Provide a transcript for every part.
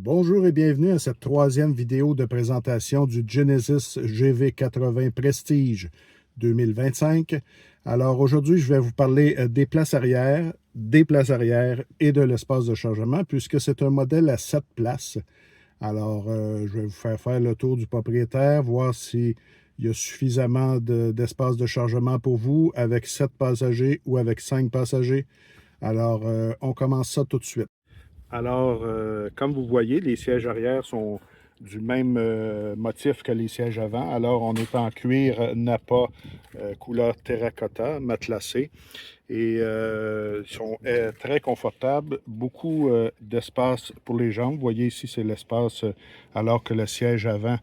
Bonjour et bienvenue à cette troisième vidéo de présentation du Genesis GV80 Prestige 2025. Alors aujourd'hui, je vais vous parler des places arrière et de l'espace de chargement puisque c'est un modèle à 7 places. Alors, je vais vous faire le tour du propriétaire, voir s'il y a suffisamment d'espace de chargement pour vous avec 7 passagers ou avec 5 passagers. Alors, on commence ça tout de suite. Alors, comme vous voyez, les sièges arrière sont du même motif que les sièges avant. Alors, on est en cuir Napa couleur terracotta, matelassé. Et ils sont très confortables. Beaucoup d'espace pour les jambes. Vous voyez ici, c'est l'espace alors que le siège avant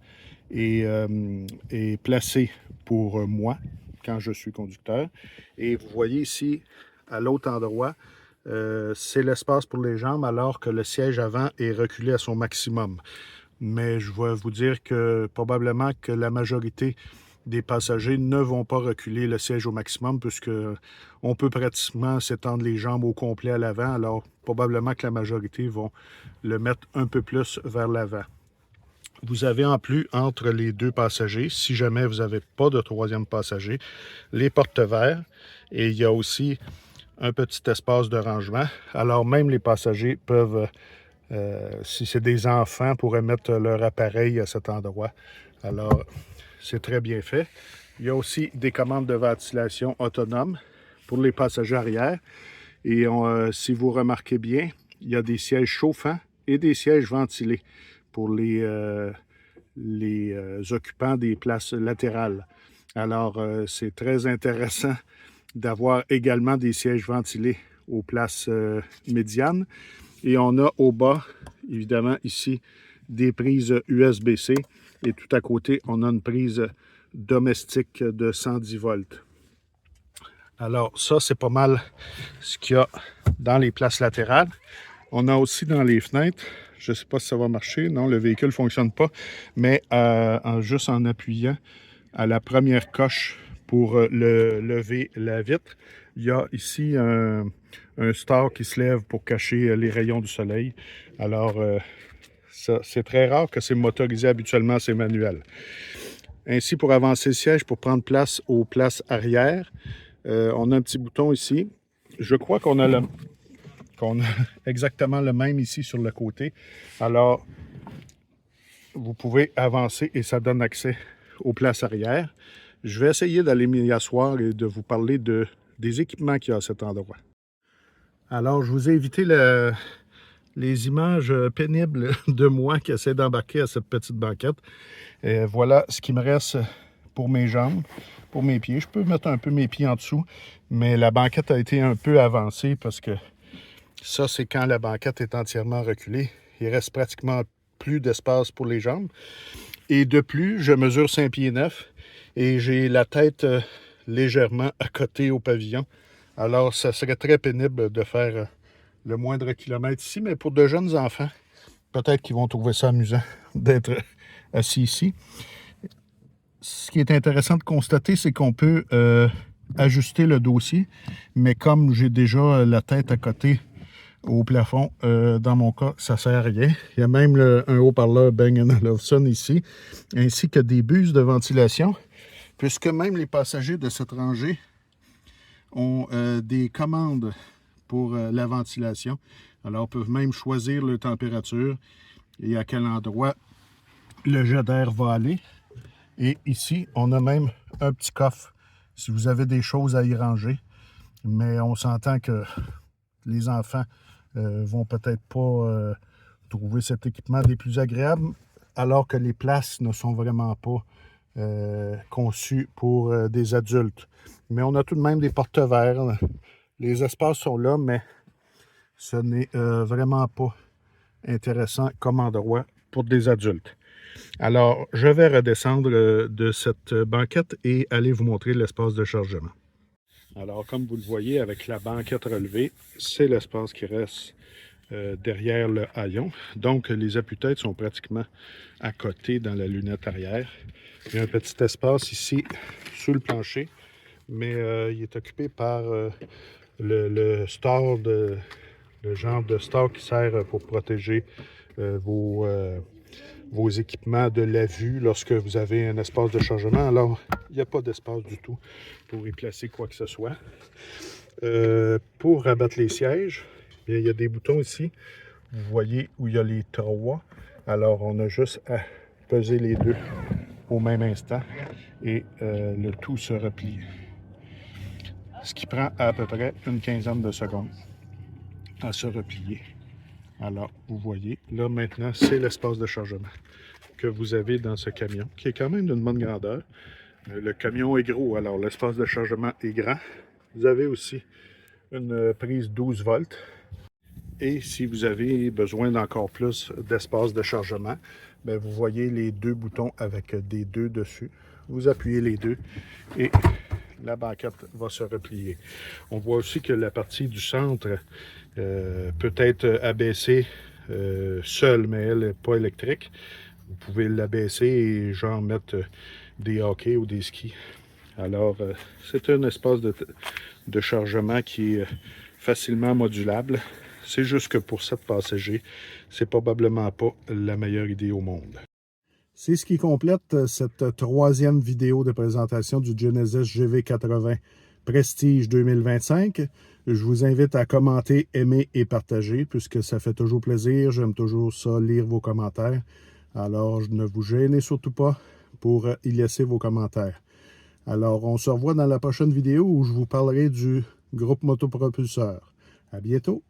est placé pour moi quand je suis conducteur. Et vous voyez ici, à l'autre endroit, c'est l'espace pour les jambes alors que le siège avant est reculé à son maximum. Mais je vais vous dire que probablement que la majorité des passagers ne vont pas reculer le siège au maximum puisque on peut pratiquement s'étendre les jambes au complet à l'avant. Alors probablement que la majorité vont le mettre un peu plus vers l'avant. Vous avez en plus entre les deux passagers, si jamais vous n'avez pas de troisième passager, les porte-verres et il y a aussi un petit espace de rangement. Alors même les passagers peuvent, si c'est des enfants, pourraient mettre leur appareil à cet endroit. Alors c'est très bien fait. Il y a aussi des commandes de ventilation autonomes pour les passagers arrière. Et si vous remarquez bien, il y a des sièges chauffants et des sièges ventilés pour les occupants des places latérales. Alors, c'est très intéressant d'avoir également des sièges ventilés aux places médianes. Et on a au bas, évidemment, ici, des prises USB-C. Et tout à côté, on a une prise domestique de 110 volts. Alors, ça, c'est pas mal ce qu'il y a dans les places latérales. On a aussi dans les fenêtres, je ne sais pas si ça va marcher, non, le véhicule ne fonctionne pas, mais juste en appuyant à la première coche pour lever la vitre, il y a ici un star qui se lève pour cacher les rayons du soleil. Alors, c'est très rare que c'est motorisé, habituellement c'est manuel. Ainsi, pour avancer le siège, pour prendre place aux places arrière, on a un petit bouton ici. Je crois qu'on a exactement le même ici sur le côté. Alors, vous pouvez avancer et ça donne accès aux places arrière. Je vais essayer d'aller m'y asseoir et de vous parler des équipements qu'il y a à cet endroit. Alors, je vous ai évité les images pénibles de moi qui essaie d'embarquer à cette petite banquette. Et voilà ce qui me reste pour mes jambes, pour mes pieds. Je peux mettre un peu mes pieds en dessous, mais la banquette a été un peu avancée parce que ça, c'est quand la banquette est entièrement reculée. Il reste pratiquement plus d'espace pour les jambes. Et de plus, je mesure 5 pieds 9 et j'ai la tête légèrement à côté au pavillon. Alors, ça serait très pénible de faire le moindre kilomètre ici, mais pour de jeunes enfants, peut-être qu'ils vont trouver ça amusant d'être assis ici. Ce qui est intéressant de constater, c'est qu'on peut ajuster le dossier, mais comme j'ai déjà la tête à côté au plafond, dans mon cas, ça ne sert à rien. Il y a même un haut-parleur Bang & Olufsen ici, ainsi que des buses de ventilation, puisque même les passagers de cette rangée ont des commandes pour la ventilation. Alors, ils peuvent même choisir leur température et à quel endroit le jet d'air va aller. Et ici, on a même un petit coffre si vous avez des choses à y ranger. Mais on s'entend que les enfants vont peut-être pas trouver cet équipement des plus agréables, alors que les places ne sont vraiment pas conçues pour des adultes. Mais on a tout de même des porte-verres. Les espaces sont là, mais ce n'est vraiment pas intéressant comme endroit pour des adultes. Alors, je vais redescendre de cette banquette et aller vous montrer l'espace de chargement. Alors, comme vous le voyez, avec la banquette relevée, c'est l'espace qui reste derrière le haillon. Donc, les appuis-têtes sont pratiquement à côté dans la lunette arrière. Il y a un petit espace ici sous le plancher, mais il est occupé par le store le genre de store qui sert pour protéger vos équipements de la vue lorsque vous avez un espace de chargement. Alors, il n'y a pas d'espace du tout pour y placer quoi que ce soit. Pour rabattre les sièges, bien, il y a des boutons ici. Vous voyez où il y a les 3. Alors, on a juste à peser les 2 au même instant et le tout se replie. Ce qui prend à peu près une quinzaine de secondes à se replier. Alors, vous voyez, là maintenant, c'est l'espace de chargement que vous avez dans ce camion, qui est quand même d'une bonne grandeur. Le camion est gros, alors l'espace de chargement est grand. Vous avez aussi une prise 12 volts. Et si vous avez besoin d'encore plus d'espace de chargement, bien, vous voyez les 2 boutons avec des 2 dessus. Vous appuyez les 2 et la banquette va se replier. On voit aussi que la partie du centre peut être abaissée seule, mais elle n'est pas électrique. Vous pouvez l'abaisser et genre mettre des hockey ou des skis. Alors, c'est un espace de chargement qui est facilement modulable. C'est juste que pour 7 passagers, c'est probablement pas la meilleure idée au monde. C'est ce qui complète cette 3e vidéo de présentation du Genesis GV80 Prestige 2025. Je vous invite à commenter, aimer et partager, puisque ça fait toujours plaisir. J'aime toujours ça, lire vos commentaires. Alors, ne vous gênez surtout pas pour y laisser vos commentaires. Alors, on se revoit dans la prochaine vidéo où je vous parlerai du groupe motopropulseur. À bientôt!